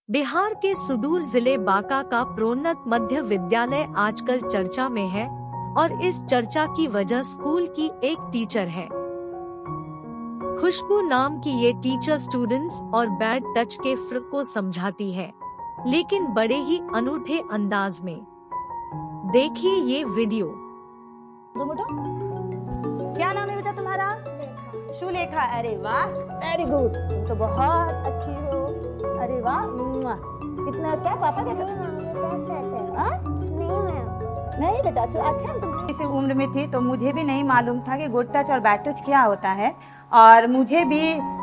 बिहार के सुदूर जिले बांका का प्रोन्नत मध्य विद्यालय आजकल चर्चा में है और इस चर्चा की वजह स्कूल की एक टीचर है। खुशबू नाम की ये टीचर स्टूडेंट्स और बैड टच के फर्क को समझाती है, लेकिन बड़े ही अनूठे अंदाज में। देखिए ये वीडियो। दो बेटा, क्या नाम है बेटा तुम्हारा? सुलेखा। अरे वाह, वेरी गुड, तुम तो बहुत अच्छी हो। अरे वाह, कितना क्या पापा क्या करते नहीं बेटा, तो अच्छा तुम इस उम्र में थी तो मुझे भी नहीं मालूम था कि गुड टच और बैड टच क्या होता है, और मुझे भी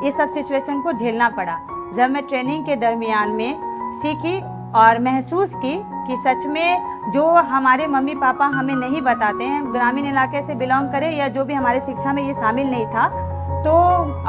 इस सब सिचुएशन को झेलना पड़ा। जब मैं ट्रेनिंग के दरमियान में सीखी और महसूस की कि सच में जो हमारे मम्मी पापा हमें नहीं बताते हैं, ग्रामीण इलाके से बिलोंग करें या जो भी हमारे शिक्षा में ये शामिल नहीं था, तो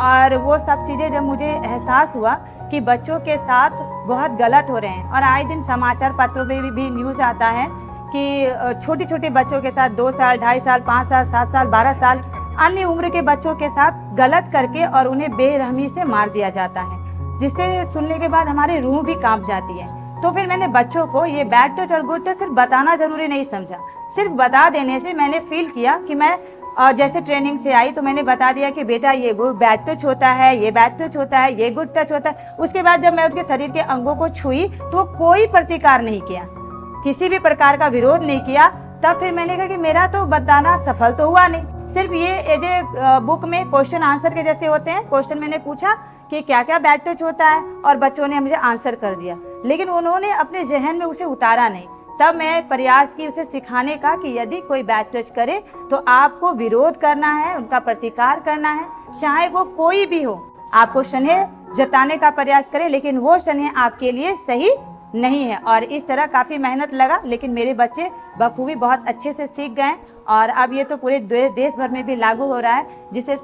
और वो सब चीज़ें जब मुझे एहसास हुआ कि बच्चों के साथ बहुत गलत हो रहे हैं, और आए दिन समाचार पत्रों में भी न्यूज़ आता है कि छोटे छोटे बच्चों के साथ 2 साल, 2.5 साल, 5 साल, 7 साल, 12 साल अन्य उम्र के बच्चों के साथ गलत करके और उन्हें बेरहमी से मार दिया जाता है, जिसे सुनने के बाद हमारी रूह भी कांप जाती है। तो फिर मैंने बच्चों को ये बैड टच और गुड टच सिर्फ बताना जरूरी नहीं समझा। सिर्फ बता देने से मैंने फील किया कि मैं जैसे ट्रेनिंग से आई तो मैंने बता दिया कि बेटा ये बैड टच होता है, ये बैड टच होता है, ये गुड टच होता है। उसके बाद जब मैं उसके शरीर के अंगों को छुई तो कोई प्रतिकार नहीं किया, किसी भी प्रकार का विरोध नहीं किया। तब फिर मैंने कहा कि मेरा तो बताना सफल तो हुआ नहीं। सिर्फ ये एज ए बुक में क्वेश्चन आंसर के जैसे होते हैं, क्वेश्चन मैंने पूछा कि क्या क्या बैड टच होता है और बच्चों ने मुझे आंसर कर दिया, लेकिन उन्होंने अपने जहन में उसे उतारा नहीं। तब मैं प्रयास की उसे सिखाने का कि यदि कोई बैड टच करे तो आपको विरोध करना है, उनका प्रतिकार करना है, चाहे वो कोई भी हो। आपको स्नेह जताने का प्रयास करें, लेकिन वो स्नेह आपके लिए सही नहीं है। और इस तरह काफ़ी मेहनत लगा, लेकिन मेरे बच्चे बखूबी बहुत अच्छे से सीख गए, और अब ये तो पूरे देश भर में भी लागू हो रहा है, जिसे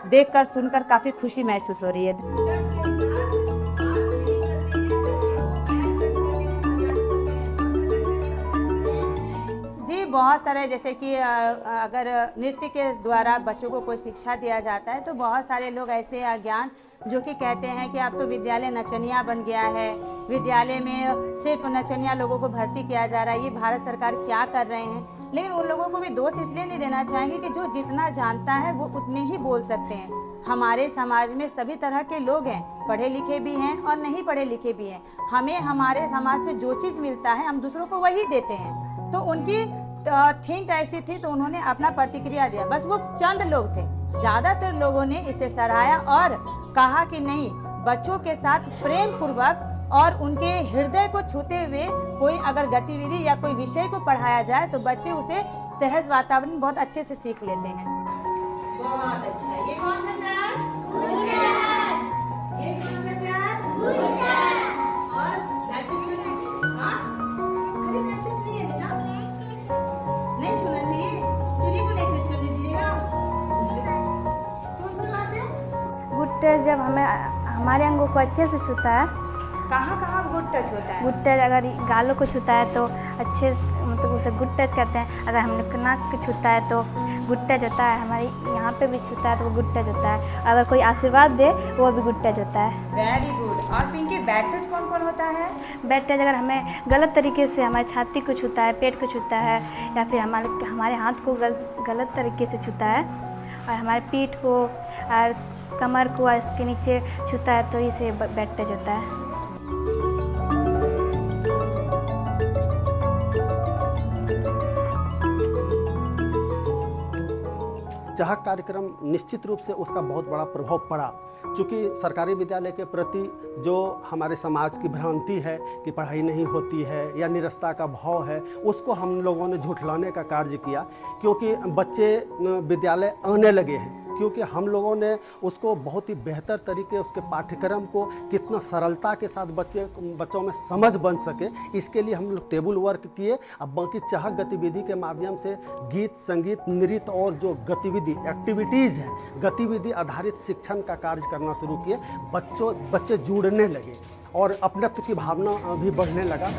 देखकर सुनकर काफ़ी खुशी महसूस हो रही है। बहुत सारे, जैसे कि अगर नृत्य के द्वारा बच्चों को कोई शिक्षा दिया जाता है तो बहुत सारे लोग ऐसे अज्ञान जो कि कहते हैं कि अब तो विद्यालय नचनिया बन गया है, विद्यालय में सिर्फ नचनिया लोगों को भर्ती किया जा रहा है, ये भारत सरकार क्या कर रहे हैं। लेकिन उन लोगों को भी दोष इसलिए नहीं देना चाहेंगे कि जो जितना जानता है वो उतने ही बोल सकते हैं। हमारे समाज में सभी तरह के लोग हैं, पढ़े लिखे भी हैं और नहीं पढ़े लिखे भी हैं। हमें हमारे समाज से जो चीज़ मिलता है हम दूसरों को वही देते हैं। तो उनकी थिंक ऐसी थी तो उन्होंने अपना प्रतिक्रिया दिया। बस वो चंद लोग थे, ज़्यादातर लोगों ने इसे सराहा और कहा कि नहीं, बच्चों के साथ प्रेम पूर्वक और उनके हृदय को छूते हुए कोई अगर गतिविधि या कोई विषय को पढ़ाया जाए तो बच्चे उसे सहज वातावरण बहुत अच्छे से सीख लेते हैं। बहुत अच्छा। ये कौन सा क्लास? Good touch. ये कौन सा क्लास? Good touch. और प्रैक्टिस करें। हां, अरे प्रैक्टिस नहीं है बेटा, नहीं छूना चाहिए। किसी को नहीं टच करने दीजिएगा। कौन सा बात है? गुड टच जब हमें हमारे अंगों को अच्छे से छूता है। कहाँ गुड टच होता है? गुड टच अगर गालों को छूता है तो अच्छे, मतलब उसे गुड टच कहते हैं। अगर हमने नाक को छूता है तो गुड टच होता है, हमारी यहाँ पे भी छूता है तो वो गुड टच होता है। अगर कोई आशीर्वाद दे वो भी गुड टच होता है। Very good. और पिंकी, बैड टच कौन कौन होता है? बैड टच अगर हमें गलत तरीके से हमारी छाती को छूता है, पेट को छूता है, या फिर हमारे हाथ को गलत तरीके से छूता है, और हमारे पीठ को और कमर को और इसके नीचे छूता है, तो इसे बैड टच होता है। चाहक कार्यक्रम निश्चित रूप से उसका बहुत बड़ा प्रभाव पड़ा, क्योंकि सरकारी विद्यालय के प्रति जो हमारे समाज की भ्रांति है कि पढ़ाई नहीं होती है या निरस्ता का भाव है, उसको हम लोगों ने झुठलाने का कार्य किया। क्योंकि बच्चे विद्यालय आने लगे हैं, क्योंकि हम लोगों ने उसको बहुत ही बेहतर तरीके, उसके पाठ्यक्रम को कितना सरलता के साथ बच्चों में समझ बन सके, इसके लिए हम लोग टेबल वर्क किए। अब बाकी चाहक गतिविधि के माध्यम से गीत, संगीत, नृत्य और जो गतिविधि एक्टिविटीज़ हैं, गतिविधि आधारित शिक्षण का कार्य करना शुरू किए। बच्चे जुड़ने लगे और अपनत्व की भावना भी बढ़ने लगा।